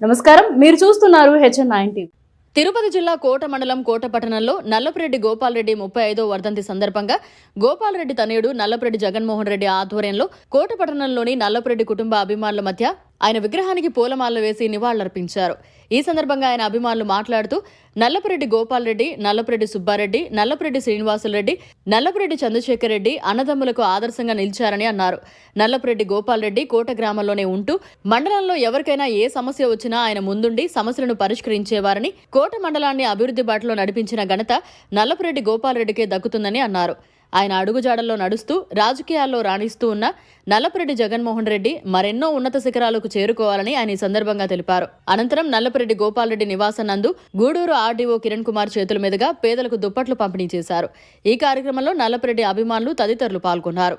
నమస్కారం, మీరు చూస్తున్నారు HN9 టీవీ. తిరుపతి జిల్లా కోట మండలం కోట పట్టణంలో నల్లపురెడ్డి గోపాల్ రెడ్డి 35వ వర్ధంతి సందర్భంగా గోపాల్ రెడ్డి తనయుడు నల్లపురెడ్డి జగన్మోహన్ రెడ్డి ఆధ్వర్యంలో కోట పట్టణంలోని నల్లపురెడ్డి కుటుంబ అభిమానుల మధ్య ఆయన విగ్రహానికి పూలమాలలు వేసి నివాళులర్పించారు. ఈ సందర్భంగా ఆయన అభిమానులు మాట్లాడుతూ నల్లపురెడ్డి గోపాల్ రెడ్డి, నల్లపురెడ్డి సుబ్బారెడ్డి, నల్లపురెడ్డి శ్రీనివాసులరెడ్డి, నల్లపురెడ్డి చంద్రశేఖర్ రెడ్డి అన్నదమ్ములకు ఆదర్శంగా నిలిచారని అన్నారు. నల్లపురెడ్డి గోపాల్ రెడ్డి కోట గ్రామంలోనే ఉంటూ మండలంలో ఎవరికైనా ఏ సమస్య వచ్చినా ఆయన ముందుండి సమస్యలను పరిష్కరించేవారని, కోట మండలాన్ని అభివృద్ధి బాటలో నడిపించిన ఘనత నల్లపురెడ్డి గోపాల్ రెడ్డికే దక్కుతుందని అన్నారు. ఆయన అడుగుజాడల్లో నడుస్తూ రాజకీయాల్లో రాణిస్తూ ఉన్న నల్లపురెడ్డి జగన్మోహన్ రెడ్డి మరెన్నో ఉన్నత శిఖరాలకు చేరుకోవాలని ఆయన ఈ సందర్భంగా తెలిపారు. అనంతరం నల్లపురెడ్డి గోపాల్ రెడ్డి నివాసం నందు గూడూరు ఆర్డీఓ కిరణ్ కుమార్ చేతుల మీదుగా పేదలకు దుప్పట్లు పంపిణీ చేశారు. ఈ కార్యక్రమంలో నల్లపురెడ్డి అభిమానులు తదితరులు పాల్గొన్నారు.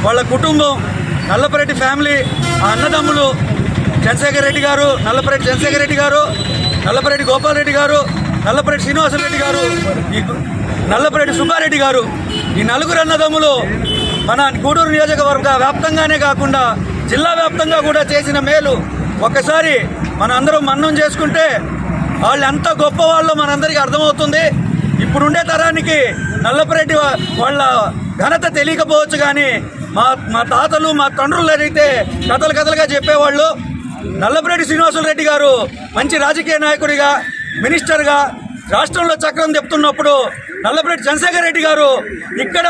వాళ్ళ కుటుంబం, నల్లపురెడ్డి ఫ్యామిలీ, అన్నదమ్ములు చంద్రశేఖర్ రెడ్డి గారు, నల్లపురెడ్డి చంద్రశేఖర్ రెడ్డి గారు, నల్లపురెడ్డి గోపాల్ రెడ్డి గారు, నల్లపురెడ్డి శ్రీనివాసరెడ్డి గారు, నల్లపురెడ్డి సుబ్బారెడ్డి గారు, ఈ నలుగురు అన్నదమ్ములు మన గూడూరు నియోజకవర్గ వ్యాప్తంగానే కాకుండా జిల్లా వ్యాప్తంగా కూడా చేసిన మేలు ఒక్కసారి మన అందరం మన్నం చేసుకుంటే వాళ్ళు ఎంత గొప్ప వాళ్ళో మనందరికీ అర్థమవుతుంది. ఇప్పుడుండే తరానికి నల్లపురెడ్డి వాళ్ళ ఘనత తెలియకపోవచ్చు, కానీ మా తాతలు, మా తండ్రులు అయితే కథలుగా చెప్పేవాళ్ళు. నల్లపురెడ్డి శ్రీనివాసులరెడ్డి గారు మంచి రాజకీయ నాయకుడిగా, మినిస్టర్గా రాష్ట్రంలో చక్రం చెప్తున్నప్పుడు నల్లపురెడ్డి చంద్రశేఖర్ రెడ్డి గారు ఇక్కడ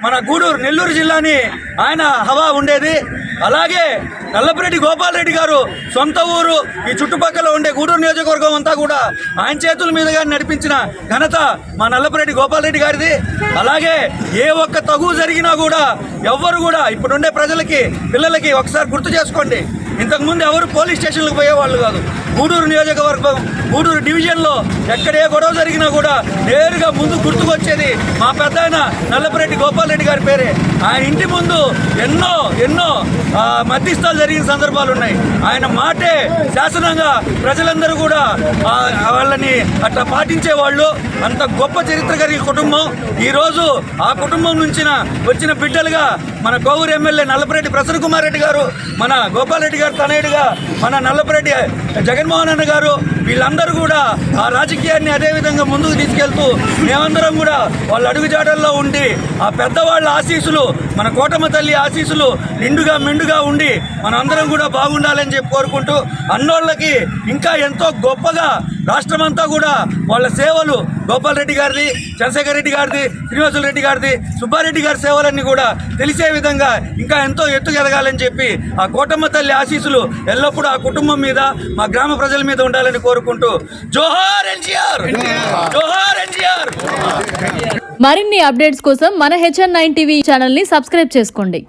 మన గూడూరు నెల్లూరు జిల్లాని ఆయన హవా ఉండేది. అలాగే నల్లపురెడ్డి గోపాల్ రెడ్డి గారు సొంత ఊరు ఈ చుట్టుపక్కల ఉండే గూడూరు నియోజకవర్గం అంతా కూడా ఆయన చేతుల మీదుగా నడిపించిన ఘనత మా నల్లపురెడ్డి గోపాల్ రెడ్డి గారిది. అలాగే ఏ ఒక్క తగు జరిగినా కూడా ఎవ్వరు కూడా ఇప్పుడుండే ప్రజలకి, పిల్లలకి ఒకసారి గుర్తు చేసుకోండి, ఇంతకుముందు ఎవరు పోలీస్ స్టేషన్లకు పోయేవాళ్ళు కాదు. గూడూరు నియోజకవర్గం, గూడూరు డివిజన్లో ఎక్కడ ఏ గొడవ జరిగినా కూడా నేరుగా ముందు గుర్తుకొచ్చేది మా పెద్ద ఆయన నల్లపురెడ్డి గోపాల్ రెడ్డి గారి పేరే. ఆయన ఇంటి ముందు ఎన్నో మధ్యస్థాలు జరిగిన సందర్భాలు ఉన్నాయి. ఆయన మాటే శాసనంగా ప్రజలందరూ కూడా వాళ్ళని అట్లా పాటించేవాళ్ళు. అంత గొప్ప చరిత్ర కలిగిన కుటుంబం. ఈరోజు ఆ కుటుంబం నుంచి వచ్చిన బిడ్డలుగా మన కోవూరు ఎమ్మెల్యే నల్లపురెడ్డి ప్రసన్న కుమార్ రెడ్డి గారు, మన గోపాల్ రెడ్డి గారు తనయుడిగా మన నల్లపురెడ్డి జగన్మోహన్ అన్న గారు, వీళ్ళందరూ కూడా ఆ రాజకీయాన్ని అదేవిధంగా ముందుకు తీసుకెళ్తూ మేమందరం కూడా వాళ్ళ అడుగుజాడల్లో ఉండి ఆ పెద్దవాళ్ళ ఆశీస్సులు, మన కోటమ్మ తల్లి ఆశీస్సులు నిండుగా మెండుగా ఉండి మనందరం కూడా బాగుండాలని చెప్పి కోరుకుంటూ, అన్నోళ్ళకి ఇంకా ఎంతో గొప్పగా రాష్ట్రమంతా కూడా వాళ్ళ సేవలు, గోపాల్ రెడ్డి గారిది, చంద్రశేఖర్ రెడ్డి గారిది, శ్రీనివాసులు రెడ్డి గారిది, సుబ్బారెడ్డి గారి సేవలన్నీ కూడా తెలిసే విధంగా ఇంకా ఎంతో ఎత్తుకెదగాలని చెప్పి ఆ కోటమ్మ తల్లి ఆశీస్సులు ఎల్లప్పుడూ ఆ కుటుంబం మీద, మా గ్రామ ప్రజల మీద ఉండాలని కోరుకుంటూ జోహార్ ఎన్టీఆర్, జోహార్ ఎన్టీఆర్. మరిన్ని అప్డేట్స్ కోసం మన HN9 టీవీ ఛానల్ ని సబ్స్క్రైబ్ చేసుకోండి.